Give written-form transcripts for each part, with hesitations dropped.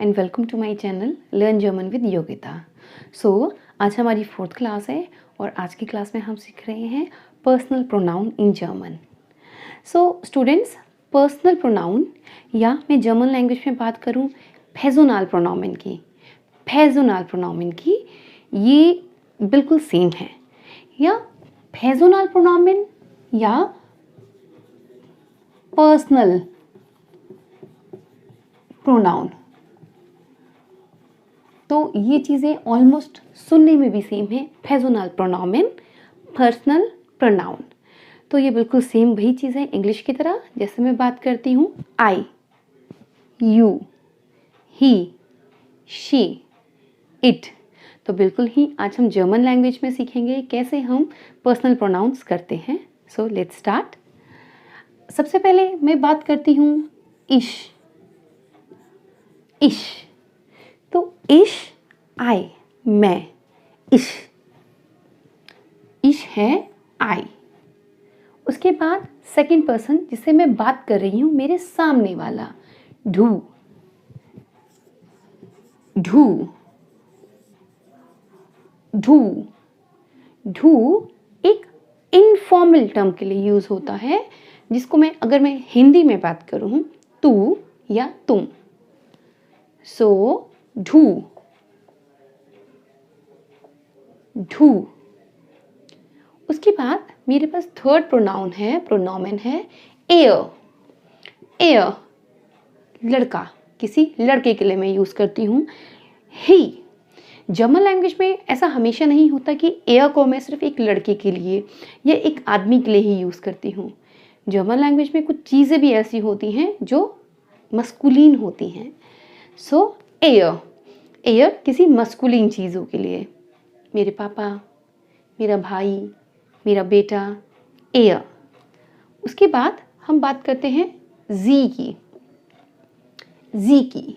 And welcome to my channel learn German with Yogita. So आज हमारी 4th class है और आज की क्लास में हम सीख रहे हैं personal pronoun in German. So students, personal pronoun या मैं जर्मन लैंग्वेज में बात करूं पर्सोनल प्रोनाउन की ये बिल्कुल सेम है। या पर्सनल प्रोनाउन या पर्सनल प्रोनाउन, तो ये चीज़ें ऑलमोस्ट सुनने में भी सेम है। पर्सनल प्रोनाउन, पर्सनल प्रोनाउन, तो ये बिल्कुल सेम वही चीज़ है इंग्लिश की तरह। जैसे मैं बात करती हूँ आई, यू, ही, शी, इट, तो बिल्कुल ही आज हम जर्मन लैंग्वेज में सीखेंगे कैसे हम पर्सनल प्रोनाउंस करते हैं। So let's start. सबसे पहले मैं बात करती हूँ इश। तो इश, आई, मैं, इश है आई। उसके बाद सेकंड पर्सन जिससे मैं बात कर रही हूँ, मेरे सामने वाला, ढू, एक इनफॉर्मल टर्म के लिए यूज होता है, जिसको अगर मैं हिंदी में बात करूँ तू या तुम। सो ढू। उसके बाद मेरे पास थर्ड प्रोनाउन है एयर, लड़का, किसी लड़के के लिए मैं यूज करती हूँ ही। जर्मन लैंग्वेज में ऐसा हमेशा नहीं होता कि एयर को मैं सिर्फ एक लड़के के लिए या एक आदमी के लिए ही यूज करती हूँ। जर्मन लैंग्वेज में कुछ चीज़ें भी ऐसी होती हैं जो मस्कुलिन होती हैं। सो एयर किसी मस्कुलिन चीज़ों के लिए, मेरे पापा, मेरा भाई, मेरा बेटा, एयर। उसके बाद हम बात करते हैं जी की।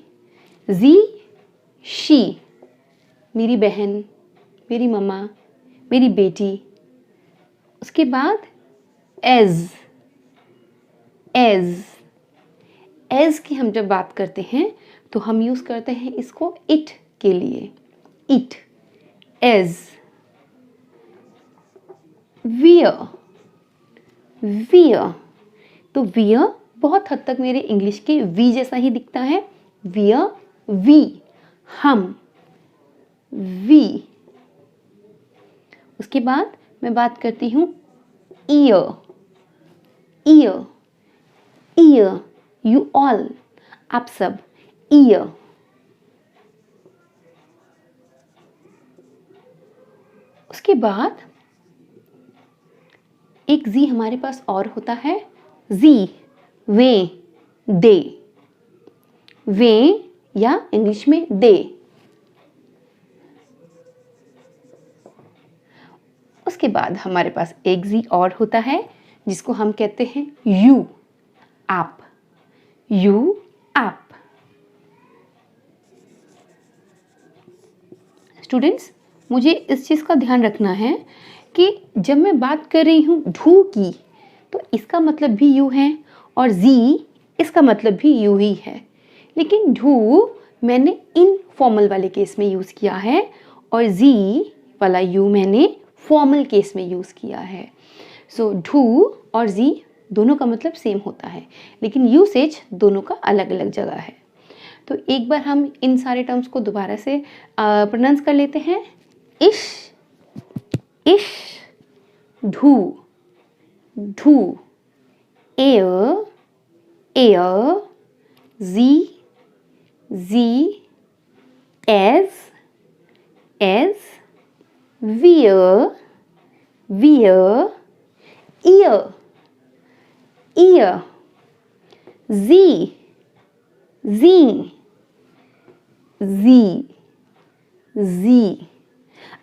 शी, मेरी बहन, मेरी मम्मा, मेरी बेटी। उसके बाद एज की हम जब बात करते हैं तो हम यूज करते हैं इसको इट के लिए, इट, एज। वियर, तो वियर बहुत हद तक मेरे इंग्लिश के वी जैसा ही दिखता है। वियर, वी, हम, वी। उसके बाद मैं बात करती हूँ ईयर, यू ऑल, आप सब, ईयर। उसके बाद एक जी हमारे पास और होता है, जी, वे, दे, वे या इंग्लिश में दे। उसके बाद हमारे पास एक जी और होता है जिसको हम कहते हैं यू, आप, आप। स्टूडेंट्स, मुझे इस चीज़ का ध्यान रखना है कि जब मैं बात कर रही हूँ ढू की, तो इसका मतलब भी यू है और जी इसका मतलब भी यू ही है। लेकिन ढू मैंने इनफॉर्मल वाले केस में यूज़ किया है और जी वाला यू मैंने फॉर्मल केस में यूज़ किया है। सो ढू और जी दोनों का मतलब सेम होता है, लेकिन यूसेज दोनों का अलग अलग जगह है। तो एक बार हम इन सारे टर्म्स को दोबारा से प्रोनाउंस कर लेते हैं। इश, ढू, एयर, जी, एज, वियर, ईयर, जी,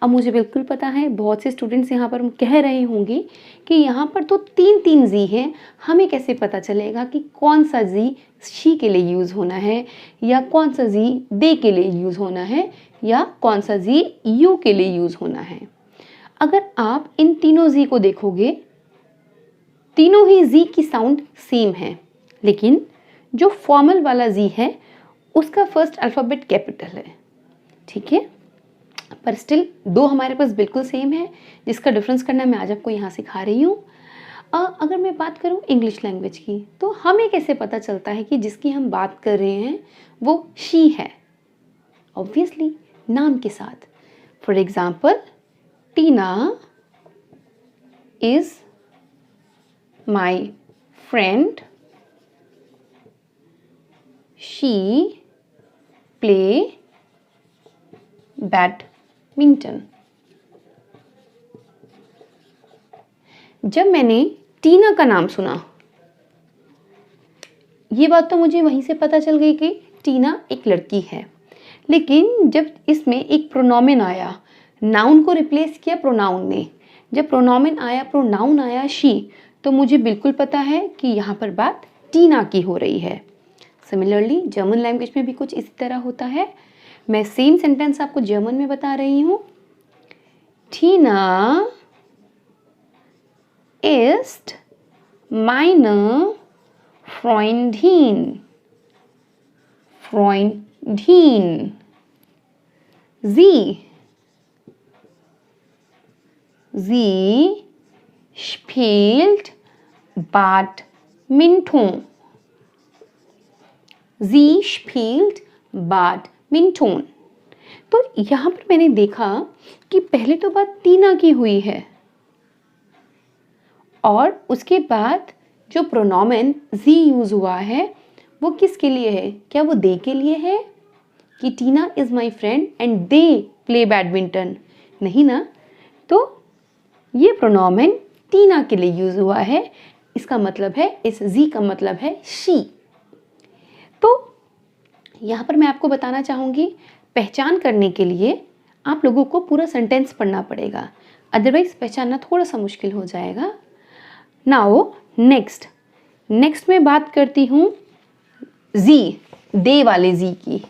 अब मुझे बिल्कुल पता है बहुत से स्टूडेंट्स यहाँ पर कह रहे होंगे कि यहाँ पर तो तीन जी हैं, हमें कैसे पता चलेगा कि कौन सा जी शी के लिए यूज़ होना है, या कौन सा जी दे के लिए यूज़ होना है, या कौन सा जी यू के लिए यूज़ होना है। अगर आप इन तीनों जी को देखोगे, तीनों ही जी की साउंड सेम है, लेकिन जो फॉर्मल वाला जी है उसका फर्स्ट अल्फ़ाबेट कैपिटल है, ठीक है, पर स्टिल दो हमारे पास बिल्कुल सेम है, जिसका डिफरेंस करना मैं आज आपको यहाँ सिखा रही हूँ। अगर मैं बात करूँ इंग्लिश लैंग्वेज की, तो हमें कैसे पता चलता है कि जिसकी हम बात कर रहे हैं वो शी है? ऑब्वियसली नाम के साथ। For example, Tina is my friend, she play badminton. जब मैंने टीना का नाम सुना, ये बात तो मुझे वहीं से पता चल गई कि टीना एक लड़की है, लेकिन जब इसमें एक प्रोनोमेन आया, नाउन को रिप्लेस किया प्रोनाउन ने, जब प्रोनोमेन आया, प्रोनाउन आया शी, तो मुझे बिल्कुल पता है कि यहाँ पर बात टीना की हो रही है। सिमिलरली जर्मन लैंग्वेज में भी कुछ इसी तरह होता है। मैं सेम सेंटेंस आपको जर्मन में बता रही हूँ। टीना ist meine Freundin. Freundin. Sie spielt Badminton. Sie spielt Badminton. तो यहाँ पर मैंने देखा कि पहले तो बात टीना की हुई है, और उसके बाद जो प्रोनोमेन जी यूज हुआ है वो किसके लिए है? क्या वो दे के लिए है कि Tina is my friend and they play badminton? नहीं ना। तो ये प्रोनोमेन टीना के लिए यूज हुआ है, इसका मतलब है, इस जी का मतलब है शी। तो यहाँ पर मैं आपको बताना चाहूँगी, पहचान करने के लिए आप लोगों को पूरा सेंटेंस पढ़ना पड़ेगा, अदरवाइज पहचानना थोड़ा सा मुश्किल हो जाएगा। नाउ नेक्स्ट में बात करती हूँ जी, दे वाले जी की,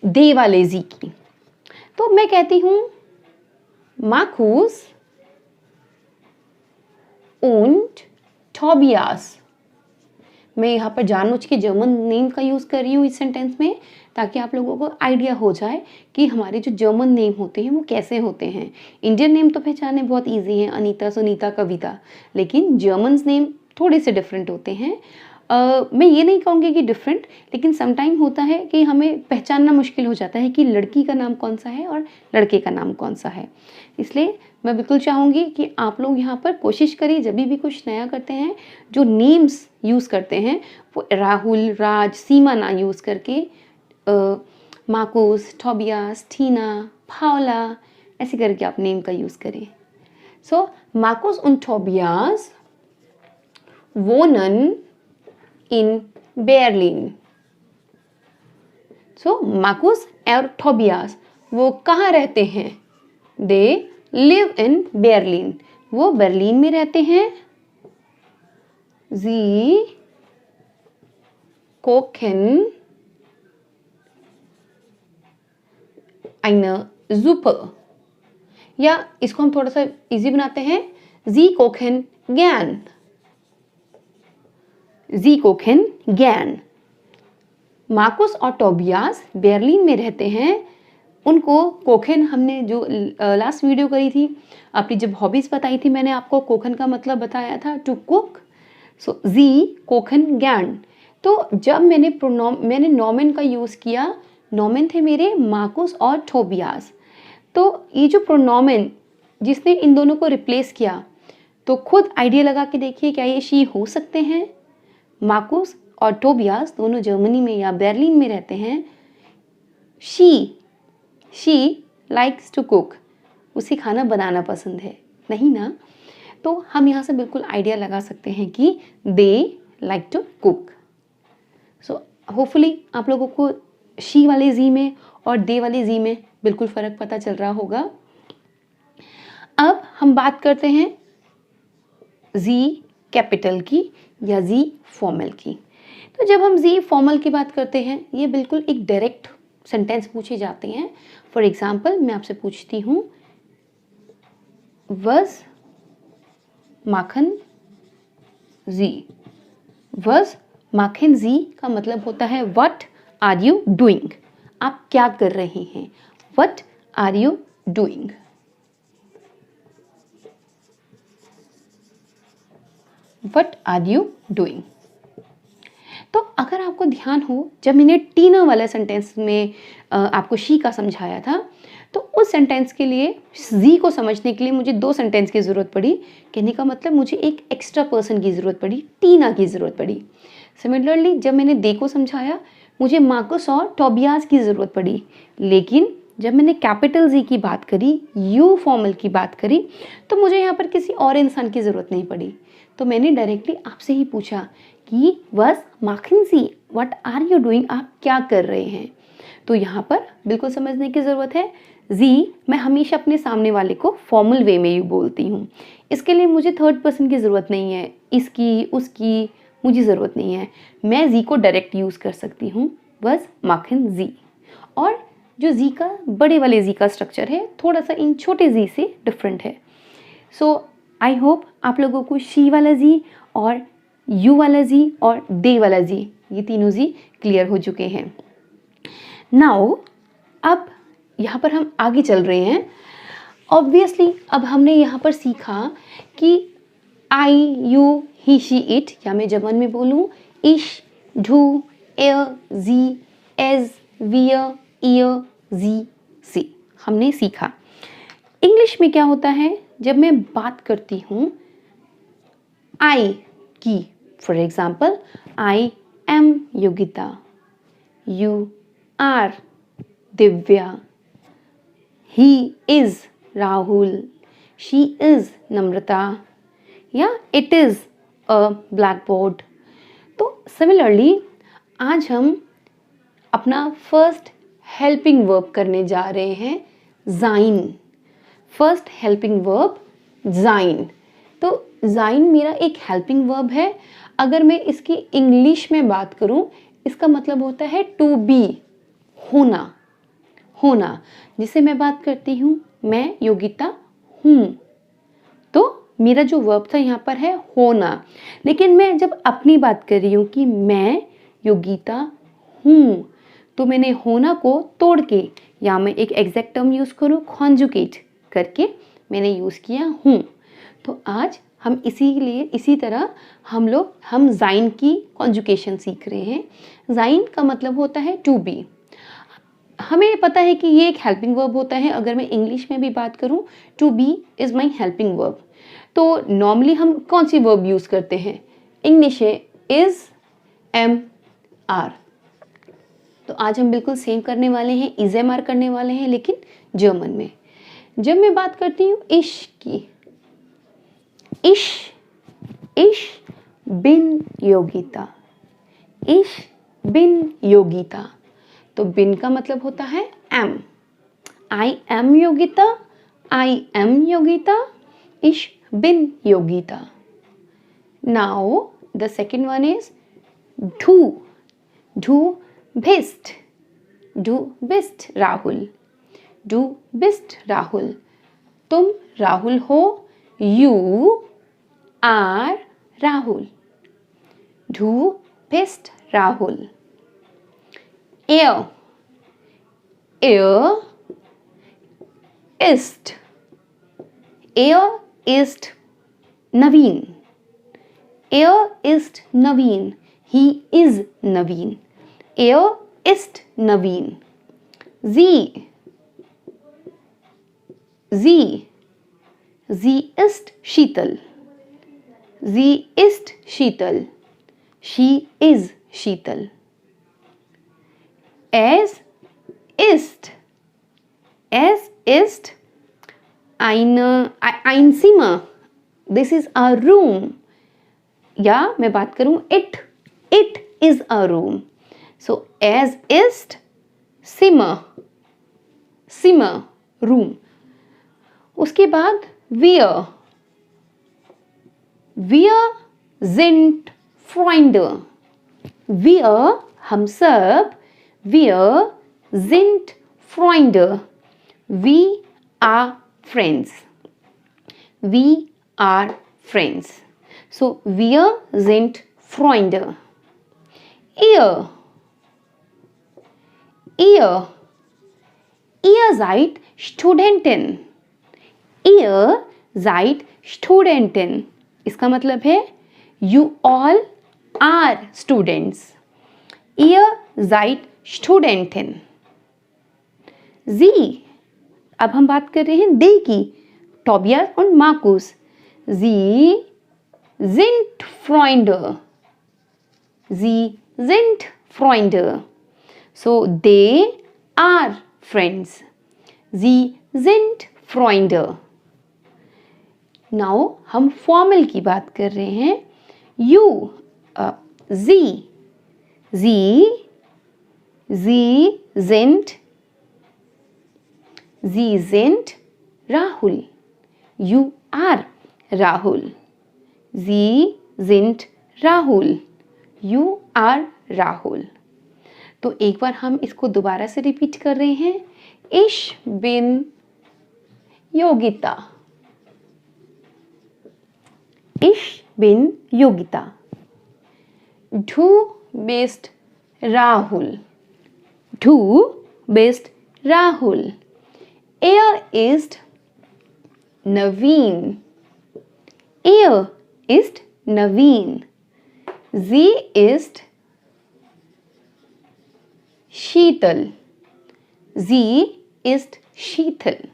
दे वाले जी की। तो मैं कहती हूँ मार्कुस und टोबियास। मैं यहाँ पर जानबूझ के जर्मन नेम का यूज़ कर रही हूँ इस सेंटेंस में, ताकि आप लोगों को आइडिया हो जाए कि हमारे जो जर्मन नेम होते हैं वो कैसे होते हैं। इंडियन नेम तो पहचानने बहुत इजी है, अनीता, सुनीता, कविता, लेकिन जर्मन नेम थोड़े से डिफरेंट होते हैं। मैं ये नहीं कहूँगी कि डिफरेंट, लेकिन समटाइम होता है कि हमें पहचानना मुश्किल हो जाता है कि लड़की का नाम कौन सा है और लड़के का नाम कौन सा है। इसलिए मैं बिल्कुल चाहूँगी कि आप लोग यहाँ पर कोशिश करिए, जब भी कुछ नया करते हैं, जो नेम्स यूज़ करते हैं वो राहुल, राज, सीमा ना यूज़ करके मार्कुस, टोबियास, टीना, पाउला ऐसे करके आप नेम का यूज़ करें। So Markus und Tobias wohnen in Berlin. So Markus और टोबियास वो कहाँ रहते हैं? They live in Berlin. वो बर्लिन में रहते हैं। Sie kochen eine Suppe. या इसको हम थोड़ा सा इजी बनाते हैं, Sie kochen gern. जी कोखेन गैन। मार्कुस और टोबियास बर्लिन में रहते हैं। उनको कोखेन, हमने जो लास्ट वीडियो करी थी, अपनी जब हॉबीज़ बताई थी, मैंने आपको कोखेन का मतलब बताया था टू कुक। सो जी कोखेन गैन। तो जब मैंने नॉमेन का यूज़ किया, नॉमेन थे मेरे मार्कुस और टोबियास। तो ये जो प्रोनोमेन जिसने इन दोनों को रिप्लेस किया, तो खुद आइडिया लगा के देखिए क्या ये शी हो सकते हैं? मार्कुस और टोबियास दोनों जर्मनी में या बर्लिन में रहते हैं। शी लाइक्स टू कुक, उसे खाना बनाना पसंद है, नहीं ना? तो हम यहाँ से बिल्कुल आइडिया लगा सकते हैं कि they like to cook. So hopefully आप लोगों को शी वाले जी में और दे वाले जी में बिल्कुल फ़र्क पता चल रहा होगा। अब हम बात करते हैं जी कैपिटल की या जी फॉर्मल की। तो जब हम जी फॉर्मल की बात करते हैं, ये बिल्कुल एक डायरेक्ट सेंटेंस पूछे जाते हैं। फॉर एग्जाम्पल मैं आपसे पूछती हूँ, वज माखन जी। वज माखन जी का मतलब होता है व्हाट आर यू डूइंग, आप क्या कर रहे हैं, what are you doing. What are you doing. तो अगर आपको ध्यान हो, जब मैंने टीना वाला सेंटेंस में आपको शी का समझाया था, तो उस सेंटेंस के लिए जी को समझने के लिए मुझे 2 सेंटेंस की ज़रूरत पड़ी। कहने का मतलब मुझे एक एक्स्ट्रा पर्सन की ज़रूरत पड़ी, टीना की ज़रूरत पड़ी। सिमिलरली जब मैंने दे को समझाया, मुझे मार्कस और टोबियास की ज़रूरत पड़ी। लेकिन जब मैंने कैपिटल जी की बात करी, यू फॉर्मल की बात करी, तो मुझे यहाँ पर किसी और इंसान की ज़रूरत नहीं पड़ी। तो मैंने डायरेक्टली आपसे ही पूछा कि बस माखन सी व्हाट आर यू डूइंग, आप क्या कर रहे हैं। तो यहाँ पर बिल्कुल समझने की ज़रूरत है, जी मैं हमेशा अपने सामने वाले को फॉर्मल वे में ही बोलती हूँ। इसके लिए मुझे थर्ड पर्सन की ज़रूरत नहीं है, इसकी उसकी मुझे ज़रूरत नहीं है। मैं जी को डायरेक्ट यूज़ कर सकती हूँ, बस माखन जी। और जो जी का बड़े वाले जी का स्ट्रक्चर है, थोड़ा सा इन छोटे जी से डिफरेंट है। सो आई होप आप लोगों को शी वाला जी और यू वाला जी और दे वाला जी, ये तीनों जी क्लियर हो चुके हैं। नाउ अब यहाँ पर हम आगे चल रहे हैं। ऑब्वियसली अब हमने यहाँ पर सीखा कि आई, यू, ही, शी, इट, या मैं जर्मन में बोलूँ इश, ढू, एर, जी, एज, वियर, ईयर, जी, सी, हमने सीखा। इंग्लिश में क्या होता है, जब मैं बात करती हूँ आई की, for example I am Yogita, you are Divya, he is Rahul, she is Namrata, या it is a blackboard। तो सिमिलरली आज हम अपना फर्स्ट हेल्पिंग वर्ब करने जा रहे हैं, जाइन। फर्स्ट हेल्पिंग वर्ब जाइन। तो जाइन मेरा एक हेल्पिंग वर्ब है। अगर मैं इसकी इंग्लिश में बात करूं, इसका मतलब होता है टू बी, होना। होना, जिसे मैं बात करती हूँ, मैं योगिता हूँ, तो मेरा जो वर्ब था यहाँ पर है होना। लेकिन मैं जब अपनी बात कर रही हूँ कि मैं योगिता हूँ, तो मैंने होना को तोड़ के, या मैं एक एग्जैक्ट टर्म यूज़ करूँ, कॉन्जुगेट करके मैंने यूज़ किया हूँ। तो आज हम इसी तरह हम जाइन की कॉन्जुगेशन सीख रहे हैं। जाइन का मतलब होता है टू बी। हमें पता है कि ये एक हेल्पिंग वर्ब होता है। अगर मैं इंग्लिश में भी बात करूं, to be is my helping verb. तो नॉर्मली हम कौन सी वर्ब यूज़ करते हैं, इंग्लिश है इज़, एम, आर। तो आज हम बिल्कुल सेम करने वाले हैं, इज़, एम, आर करने वाले हैं, लेकिन जर्मन में। जब मैं बात करती हूँ इश की, इश, इश बिन योगिता, इश बिन योगिता। तो बिन का मतलब होता है am. I am Yogita, I am Yogita, इश बिन Yogita. Now the second one is ढू। ढू बिस्ट, ढू बिस्ट राहुल, ढू बिस्ट राहुल। तुम राहुल हो, यू आर राहुल, ढू बिस्ट Rahul. Er, er ist, er ist Naveen, er ist Naveen, he is Naveen, er ist Naveen। Sie, sie ist Sheetal, sie ist Sheetal, she is Sheetal। Es ist ein Zimmer, this is a room। या मैं बात करूं it is a room। so es ist Zimmer, room। उसके बाद wir sind Freunde, wir हम सब, wir sind Freunde, we are friends, we are friends। so wir sind Freunde। ihr Ihr. Ihr seid Studentin. Ihr seid Studentin. इसका मतलब है you all are students. Ihr seid Studentin. Sie. अब हम बात कर रहे हैं दे की. Tobias und Markus. Sie sind Freunde. Sie sind Freunde. So they are friends. Sie sind Freunde. Now हम फॉर्मल की बात कर रहे हैं. You, sie, Sie sind Rahul. You are Rahul. Sie sind Rahul. You are Rahul. तो एक बार हम इसको दोबारा से रिपीट कर रहे हैं. Ich bin Yogita. Ich bin Yogita. Du bist Rahul. Du bist Rahul. Er ist Naveen. Er ist Naveen. Sie ist Sheetal. Sie ist Sheetal.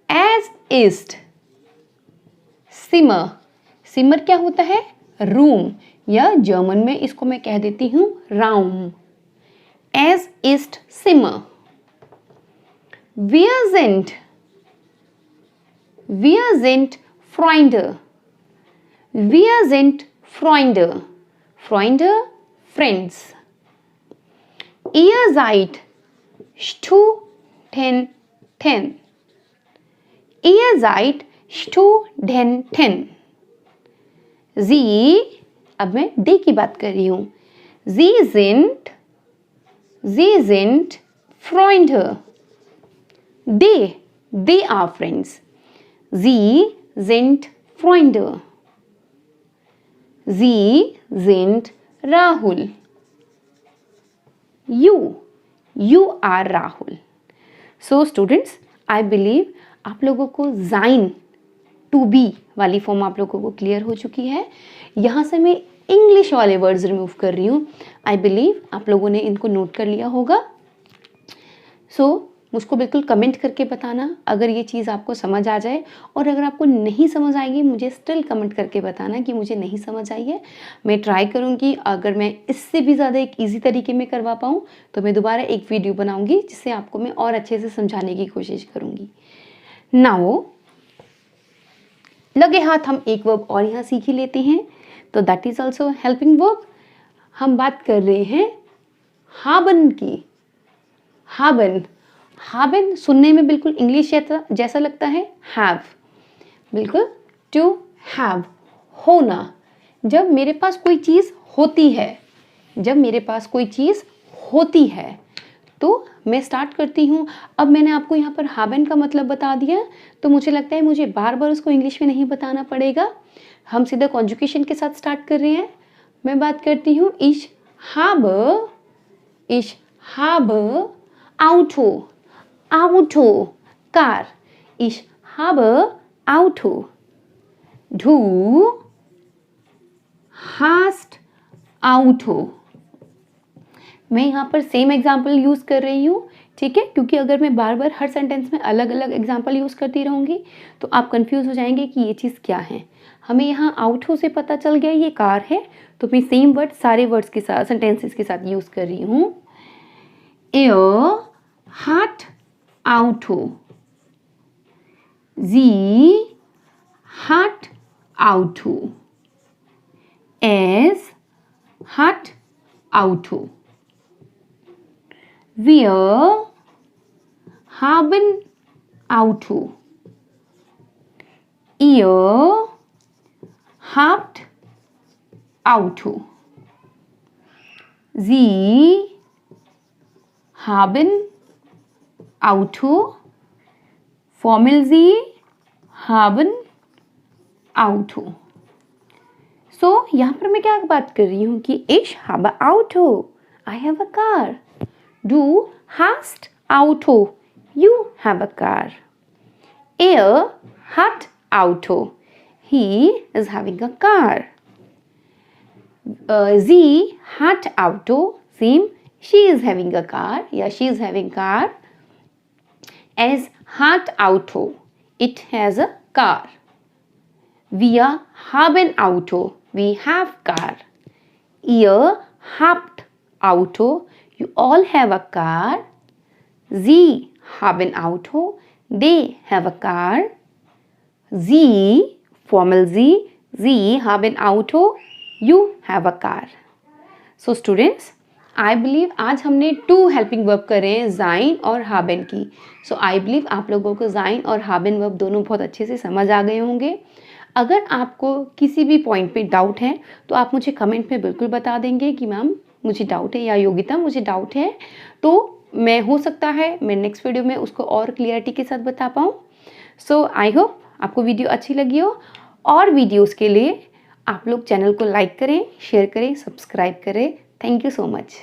Es ist Zimmer. Zimmer क्या होता है? रूम, या जर्मन में इसको मैं कह देती हूँ Raum. Es ist Zimmer. Wir sind Freunde. Wir sind Freunde. Freunde, friends. Ihr seid Studenten. Ihr seid Studenten. Sie, अब मैं दे की बात कर रही हूँ. Sie sind Freunde. They are friends. Sie sind Freunde. Sie sind Rahul. You are Rahul. So students, I believe आप लोगों को sein to be वाली फॉर्म आप लोगों को क्लियर हो चुकी है. यहाँ से मैं इंग्लिश वाले वर्ड्स रिमूव कर रही हूँ. आई बिलीव आप लोगों ने इनको नोट कर लिया होगा. सो मुझको बिल्कुल कमेंट करके बताना अगर ये चीज़ आपको समझ आ जाए, और अगर आपको नहीं समझ आएगी मुझे स्टिल कमेंट करके बताना कि मुझे नहीं समझ आई है. मैं ट्राई करूँगी, अगर मैं इससे भी ज़्यादा एक ईजी तरीके में करवा पाऊँ तो मैं दोबारा एक वीडियो बनाऊँगी जिससे आपको मैं और अच्छे से समझाने की कोशिश करूँगी. नाउ लगे हाथ हम एक वर्ब और यहाँ सीख ही लेते हैं. तो that is also helping verb. हम बात कर रहे हैं haben की. haben सुनने में बिल्कुल इंग्लिश जैसा लगता है. have, बिल्कुल to have, होना. जब मेरे पास कोई चीज़ होती है, तो मैं स्टार्ट करती हूँ. अब मैंने आपको यहाँ पर haben का मतलब बता दिया, तो मुझे लगता है मुझे बार बार उसको इंग्लिश में नहीं बताना पड़ेगा. हम सीधा कॉन्जुगेशन के साथ स्टार्ट कर रहे हैं. मैं बात करती हूँ ich habe Auto, car. Ich habe Auto. Du hast Auto. मैं यहाँ पर सेम एग्जाम्पल यूज़ कर रही हूँ, ठीक है, क्योंकि अगर मैं बार बार हर सेंटेंस में अलग अलग एग्जाम्पल यूज़ करती रहूँगी तो आप कंफ्यूज हो जाएंगे कि ये चीज़ क्या है. हमें यहाँ आउटो से पता चल गया ये कार है, तो मैं सेम वर्ड सारे वर्ड्स के साथ, सेंटेंसेस के साथ यूज़ कर रही हूँ. Er hat Auto. Sie hat Auto. Es hat Auto. Wir haben Auto. Ihr habt Auto. Sie haben Auto. Formel Sie haben Auto. So यहाँ पर मैं क्या बात कर रही हूँ कि ich habe Auto. I have a car. Du hast Auto. You have a car. Er hat Auto. He is having a car. Sie hat Auto. Same. She is having a car. Yeah, she is having car. Es hat Auto. It has a car. Wir haben Auto. We have car. Ihr habt Auto. You all have a car. Sie haben Auto. They have a car. Sie, formal Sie, Sie haben Auto. You have a car. So students, I believe आज हमने 2 helping verb करे हैं sein और haben की. So I believe आप लोगों को sein और haben वर्ब दोनों बहुत अच्छे से समझ आ गए होंगे. अगर आपको किसी भी पॉइंट पे डाउट है तो आप मुझे कमेंट में बिल्कुल बता देंगे कि मैम मुझे डाउट है या योगिता मुझे डाउट है, तो मैं हो सकता है मैं नेक्स्ट वीडियो में उसको और क्लियरिटी के साथ बता पाऊँ. सो आई होप आपको वीडियो अच्छी लगी हो. और वीडियोस के लिए आप लोग चैनल को लाइक करें, शेयर करें, सब्सक्राइब करें. Thank you so much.